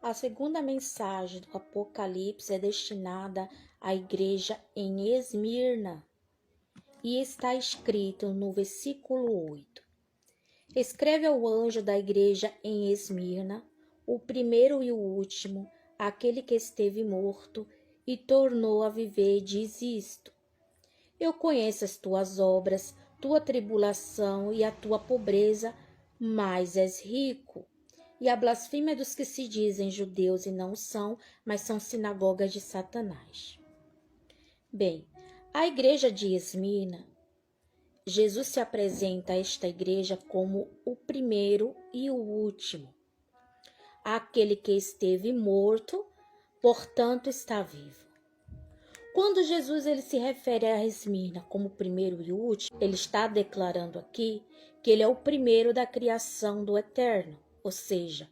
A segunda mensagem do Apocalipse é destinada à igreja em Esmirna e está escrito no versículo 8. Escreve ao anjo da igreja em Esmirna, o primeiro e o último, aquele que esteve morto e tornou a viver, diz isto: Eu conheço as tuas obras, tua tribulação e a tua pobreza, mas és rico. E a blasfêmia dos que se dizem judeus e não são, mas são sinagogas de Satanás. Bem, a igreja de Esmirna, Jesus se apresenta a esta igreja como o primeiro e o último. Aquele que esteve morto, portanto está vivo. Quando Jesus ele se refere a Esmirna como o primeiro e o último, ele está declarando aqui que ele é o primeiro da criação do Eterno, ou seja,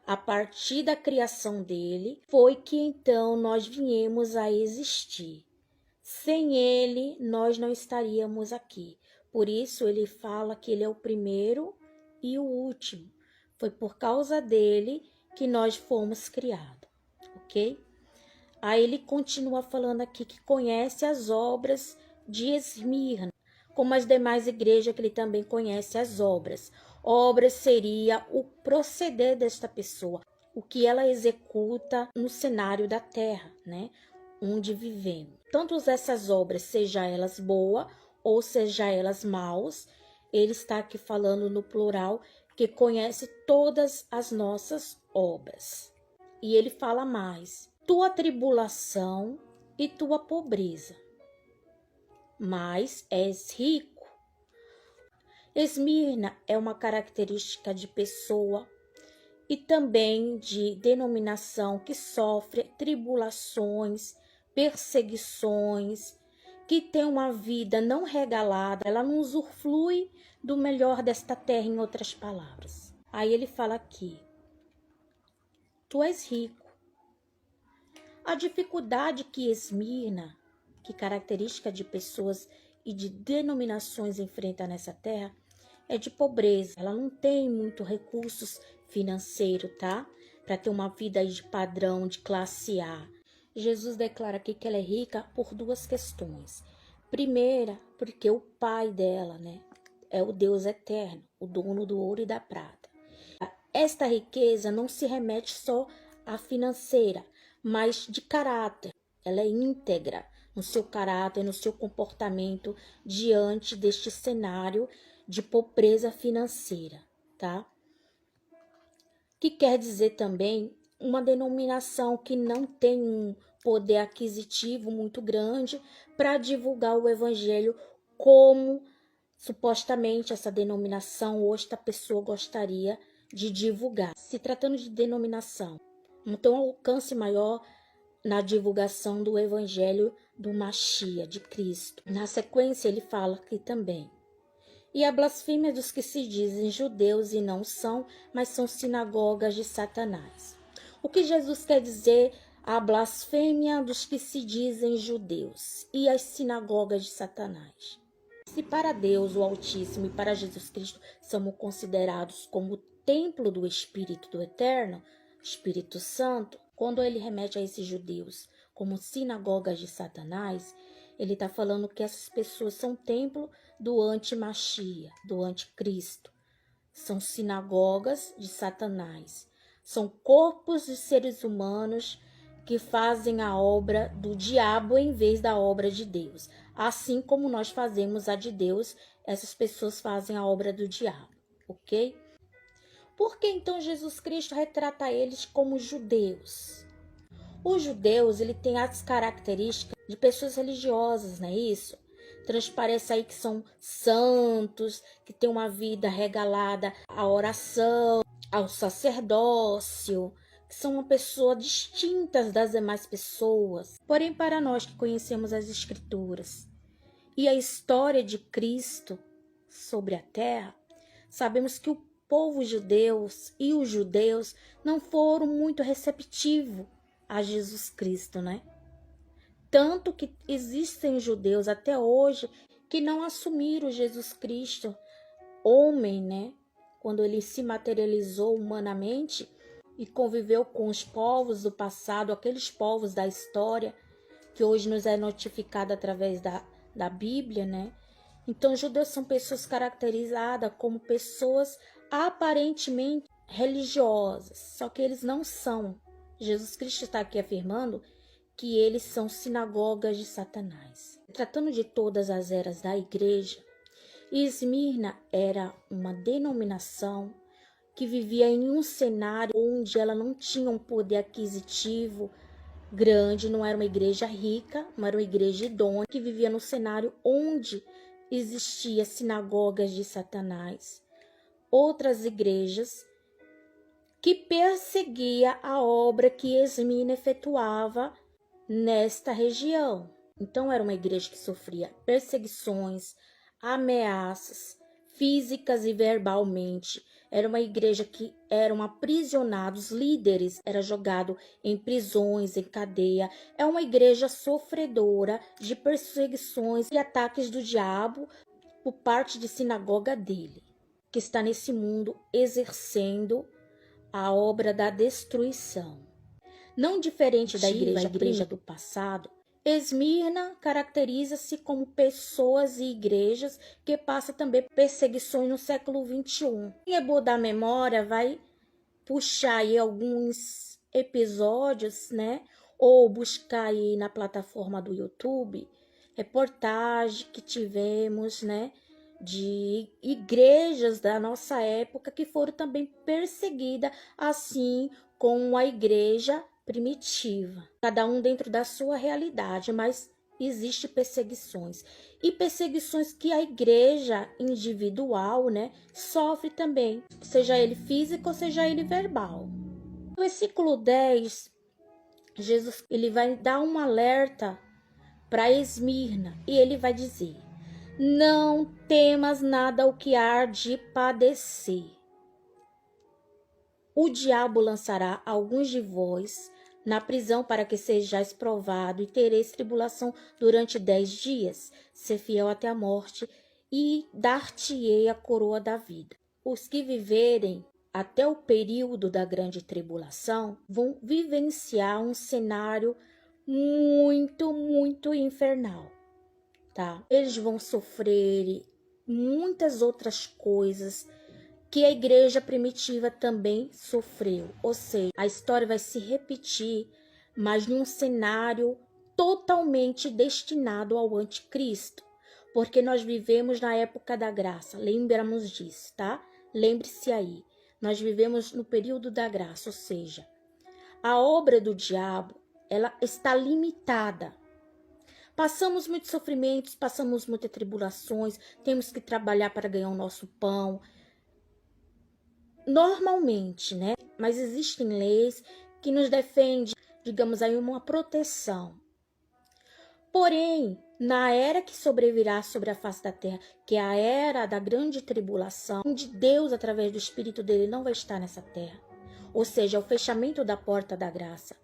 a partir da criação dele, foi que então nós viemos a existir. Sem ele, nós não estaríamos aqui. Por isso, ele fala que ele é o primeiro e o último. Foi por causa dele que nós fomos criados, ok? Aí ele continua falando aqui que conhece as obras de Esmirna, como as demais igrejas que ele também conhece as obras. Obras seria o proceder desta pessoa, o que ela executa no cenário da terra, né? Onde vivemos. Tanto essas obras, seja elas boas ou seja elas maus, ele está aqui falando no plural, que conhece todas as nossas obras. E ele fala mais: tua tribulação e tua pobreza, mas és rico. Esmirna é uma característica de pessoa e também de denominação que sofre tribulações, perseguições, que tem uma vida não regalada, ela não usufrui do melhor desta terra, em outras palavras. Aí ele fala aqui: tu és rico. A dificuldade que Esmirna, que característica de pessoas e de denominações enfrenta nessa terra, é de pobreza. Ela não tem muito recursos financeiros, tá? Para ter uma vida de padrão de classe A. Jesus declara aqui que ela é rica por duas questões. Primeira, porque o pai dela, né, é o Deus eterno, o dono do ouro e da prata. Esta riqueza não se remete só à financeira, mas de caráter. Ela é íntegra no seu caráter, no seu comportamento diante deste cenário de pobreza financeira, tá? Que quer dizer também uma denominação que não tem um poder aquisitivo muito grande para divulgar o evangelho como supostamente essa denominação ou esta pessoa gostaria de divulgar. Se tratando de denominação, não tem um alcance maior na divulgação do evangelho do Machia, de Cristo. Na sequência ele fala aqui também: e a blasfêmia dos que se dizem judeus e não são, mas são sinagogas de Satanás. O que Jesus quer dizer a blasfêmia dos que se dizem judeus e as sinagogas de Satanás? Se para Deus, o Altíssimo, e para Jesus Cristo somos considerados como o templo do Espírito do Eterno, Espírito Santo, quando ele remete a esses judeus como sinagogas de Satanás, ele está falando que essas pessoas são templo do anti-Machia, do anticristo. São sinagogas de Satanás. São corpos de seres humanos que fazem a obra do diabo em vez da obra de Deus. Assim como nós fazemos a de Deus, essas pessoas fazem a obra do diabo, ok? Por que então Jesus Cristo retrata eles como judeus? Os judeus, ele tem as características de pessoas religiosas, não é isso? Transparece aí que são santos, que têm uma vida regalada à oração, ao sacerdócio, que são uma pessoa distintas das demais pessoas. Porém, para nós que conhecemos as Escrituras e a história de Cristo sobre a terra, sabemos que o povo judeus e os judeus não foram muito receptivos a Jesus Cristo, né? Tanto que existem judeus até hoje que não assumiram Jesus Cristo, homem, né? Quando ele se materializou humanamente, e conviveu com os povos do passado, aqueles povos da história, que hoje nos é notificado através da Bíblia, né? Então, os judeus são pessoas caracterizadas como pessoas aparentemente religiosas, só que eles não são. Jesus Cristo está aqui afirmando que eles são sinagogas de Satanás. Tratando de todas as eras da igreja, Esmirna era uma denominação que vivia em um cenário onde ela não tinha um poder aquisitivo grande, não era uma igreja rica, não era uma igreja idônea, que vivia no cenário onde existia sinagogas de Satanás, outras igrejas que perseguia a obra que Esmirna efetuava nesta região. Então era uma igreja que sofria perseguições, ameaças físicas e verbalmente. Era uma igreja que eram aprisionados, líderes eram jogados em prisões, em cadeia. É uma igreja sofredora de perseguições e ataques do diabo por parte de sinagoga dele, que está nesse mundo exercendo a obra da destruição. Não diferente da igreja do passado, Esmirna caracteriza-se como pessoas e igrejas que passam também perseguições no século XXI. Quem é boa da memória vai puxar aí alguns episódios, né? Ou buscar aí na plataforma do YouTube, reportagem que tivemos, né? De igrejas da nossa época que foram também perseguidas, assim como a igreja primitiva, cada um dentro da sua realidade, mas existe perseguições e perseguições que a igreja individual, né, sofre também, seja ele físico ou seja ele verbal. No versículo 10, Jesus ele vai dar um alerta para Esmirna e ele vai dizer: não temas nada o que há de padecer. O diabo lançará alguns de vós na prisão para que sejais provado e tereis tribulação durante 10 dias. Ser fiel até a morte e dar-te-ei a coroa da vida. Os que viverem até o período da grande tribulação vão vivenciar um cenário muito infernal, tá? Eles vão sofrer muitas outras coisas que a igreja primitiva também sofreu. Ou seja, a história vai se repetir, mas num cenário totalmente destinado ao anticristo. Porque nós vivemos na época da graça, lembramos disso, tá? Lembre-se aí, nós vivemos no período da graça, ou seja, a obra do diabo, ela está limitada. Passamos muitos sofrimentos, passamos muitas tribulações, temos que trabalhar para ganhar o nosso pão, normalmente, né? Mas existem leis que nos defendem, digamos aí, uma proteção. Porém, na era que sobrevirá sobre a face da terra, que é a era da grande tribulação, onde Deus, através do Espírito dele, não vai estar nessa terra. Ou seja, o fechamento da porta da graça.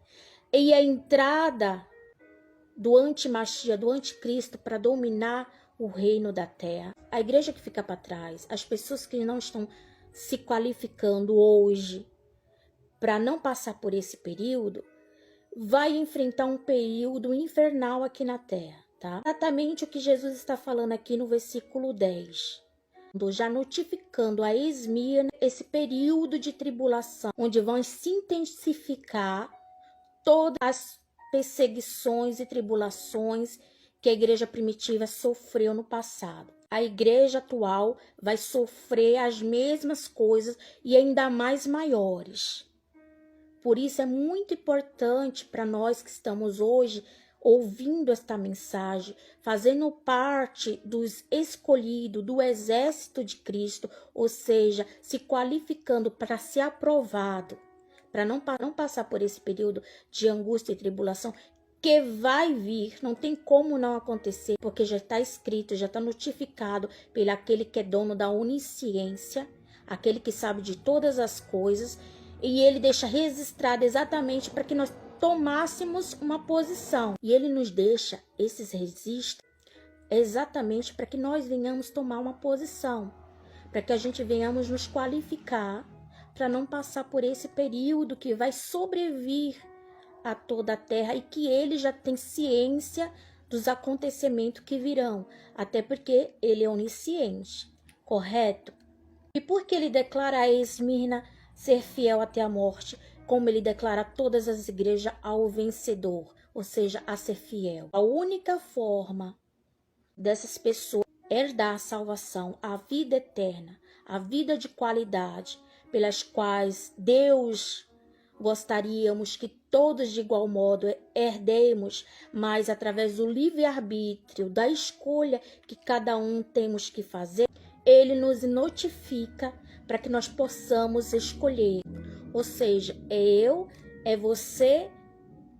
E a entrada do antimachia, do anticristo, para dominar o reino da terra. A igreja que fica para trás, as pessoas que não estão se qualificando hoje para não passar por esse período, vai enfrentar um período infernal aqui na terra, tá? Exatamente o que Jesus está falando aqui no versículo 10. Já notificando a Esmirna esse período de tribulação, onde vão se intensificar todas as perseguições e tribulações que a igreja primitiva sofreu no passado. A igreja atual vai sofrer as mesmas coisas e ainda mais maiores. Por isso é muito importante para nós que estamos hoje ouvindo esta mensagem, fazendo parte dos escolhidos, do exército de Cristo, ou seja, se qualificando para ser aprovado, para não passar por esse período de angústia e tribulação, que vai vir, não tem como não acontecer, porque já está escrito, já está notificado pelo aquele que é dono da onisciência, aquele que sabe de todas as coisas, e ele deixa registrado exatamente para que nós tomássemos uma posição. E ele nos deixa esses registros exatamente para que nós venhamos tomar uma posição, para que a gente venhamos nos qualificar para não passar por esse período que vai sobrevir a toda a terra e que ele já tem ciência dos acontecimentos que virão, até porque ele é onisciente, correto? E por que ele declara a Esmirna ser fiel até a morte, como ele declara a todas as igrejas ao vencedor, ou seja, a ser fiel? A única forma dessas pessoas herdar a salvação, a vida eterna, a vida de qualidade, pelas quais Deus gostaríamos que todos de igual modo herdemos, mas através do livre-arbítrio, da escolha que cada um temos que fazer, ele nos notifica para que nós possamos escolher. Ou seja, é eu, é você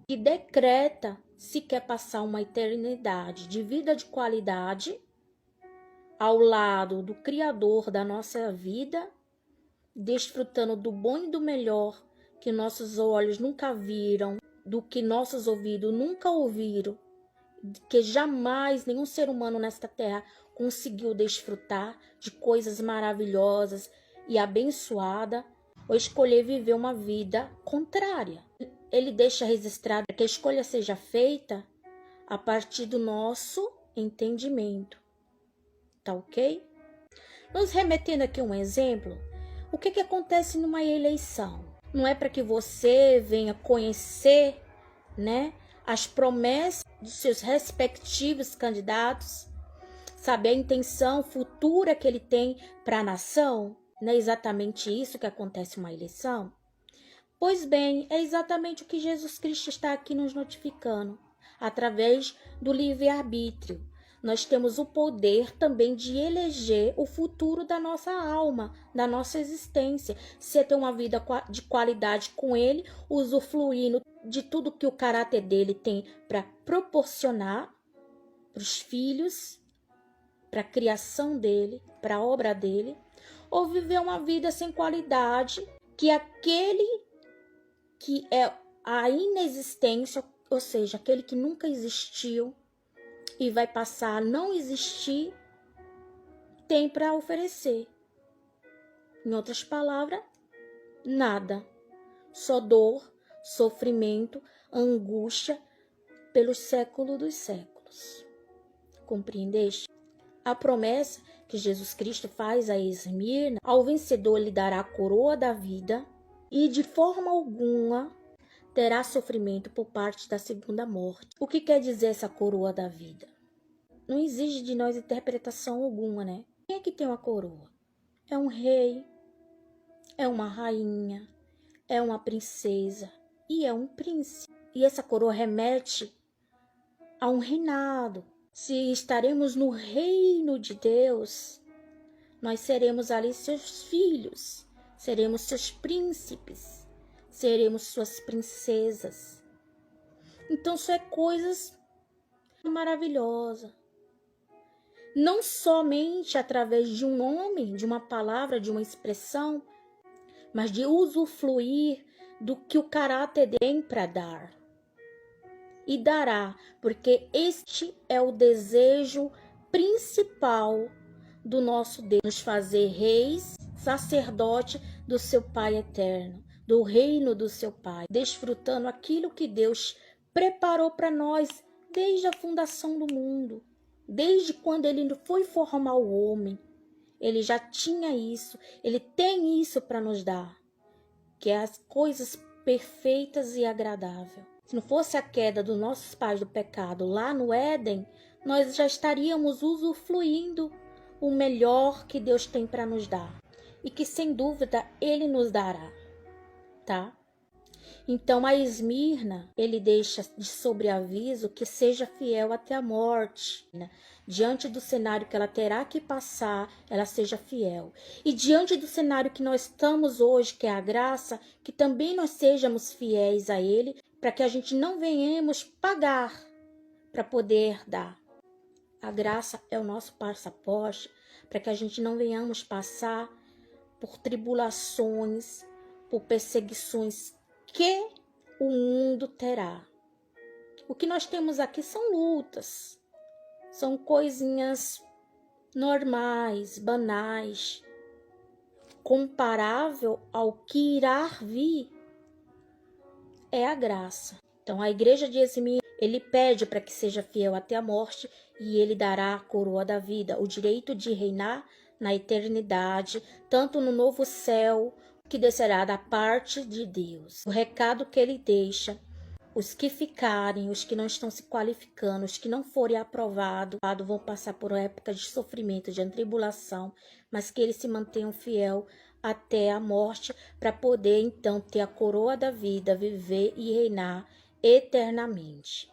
que decreta se quer passar uma eternidade de vida de qualidade ao lado do Criador da nossa vida, desfrutando do bom e do melhor que nossos olhos nunca viram, do que nossos ouvidos nunca ouviram, que jamais nenhum ser humano nesta terra conseguiu desfrutar de coisas maravilhosas e abençoada, ou escolher viver uma vida contrária. Ele deixa registrado que a escolha seja feita a partir do nosso entendimento. Tá ok? Nos remetendo aqui a um exemplo, o que acontece numa eleição? Não é para que você venha conhecer, né, as promessas dos seus respectivos candidatos, saber a intenção futura que ele tem para a nação? Não é exatamente isso que acontece numa eleição? Pois bem, é exatamente o que Jesus Cristo está aqui nos notificando, através do livre-arbítrio. Nós temos o poder também de eleger o futuro da nossa alma, da nossa existência. Se é ter uma vida de qualidade com Ele, usufruindo de tudo que o caráter dele tem para proporcionar para os filhos, para a criação dele, para a obra dele, ou viver uma vida sem qualidade, que aquele que é a inexistência, ou seja, aquele que nunca existiu e vai passar a não existir, tem para oferecer. Em outras palavras, nada. Só dor, sofrimento, angústia pelos séculos dos séculos. Compreendeste? A promessa que Jesus Cristo faz a Esmirna, ao vencedor lhe dará a coroa da vida e de forma alguma terá sofrimento por parte da segunda morte. O que quer dizer essa coroa da vida? Não exige de nós interpretação alguma, né? Quem é que tem uma coroa? É um rei, é uma rainha, é uma princesa e é um príncipe. E essa coroa remete a um reinado. Se estaremos no reino de Deus, nós seremos ali seus filhos, seremos seus príncipes, seremos suas princesas. Então isso é coisas maravilhosas. Não somente através de um nome, de uma palavra, de uma expressão, mas de usufruir do que o caráter tem para dar. E dará, porque este é o desejo principal do nosso Deus, nos fazer reis, sacerdote do seu Pai eterno, do reino do seu Pai, desfrutando aquilo que Deus preparou para nós desde a fundação do mundo. Desde quando ele foi formar o homem, ele já tinha isso, ele tem isso para nos dar, que é as coisas perfeitas e agradáveis. Se não fosse a queda dos nossos pais do pecado lá no Éden, nós já estaríamos usufruindo o melhor que Deus tem para nos dar e que sem dúvida ele nos dará, tá? Então a Esmirna, ele deixa de sobreaviso que seja fiel até a morte, né? Diante do cenário que ela terá que passar, ela seja fiel. E diante do cenário que nós estamos hoje, que é a graça, que também nós sejamos fiéis a ele, para que a gente não venhamos pagar para poder dar. A graça é o nosso passaporte, para que a gente não venhamos passar por tribulações, por perseguições que o mundo terá. O que nós temos aqui são lutas, são coisinhas normais, banais, comparável ao que irá vir é a graça. Então, a igreja de Esmirna, ele pede para que seja fiel até a morte e ele dará a coroa da vida, o direito de reinar na eternidade, tanto no novo céu, que descerá da parte de Deus. O recado que ele deixa: os que ficarem, os que não estão se qualificando, os que não forem aprovados, vão passar por época de sofrimento, de tribulação, mas que eles se mantenham fiel até a morte, para poder então ter a coroa da vida, viver e reinar eternamente.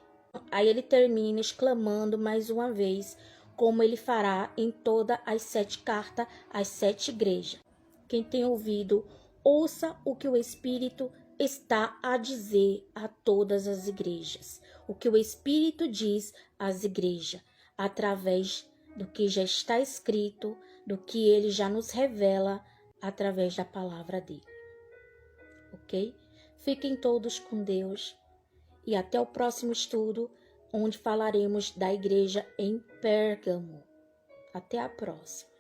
Aí ele termina exclamando mais uma vez, como ele fará em todas as 7 cartas, às 7 igrejas. Quem tem ouvido, ouça o que o Espírito está a dizer a todas as igrejas. O que o Espírito diz às igrejas, através do que já está escrito, do que ele já nos revela através da palavra dele. Ok? Fiquem todos com Deus e até o próximo estudo, onde falaremos da igreja em Pérgamo. Até a próxima.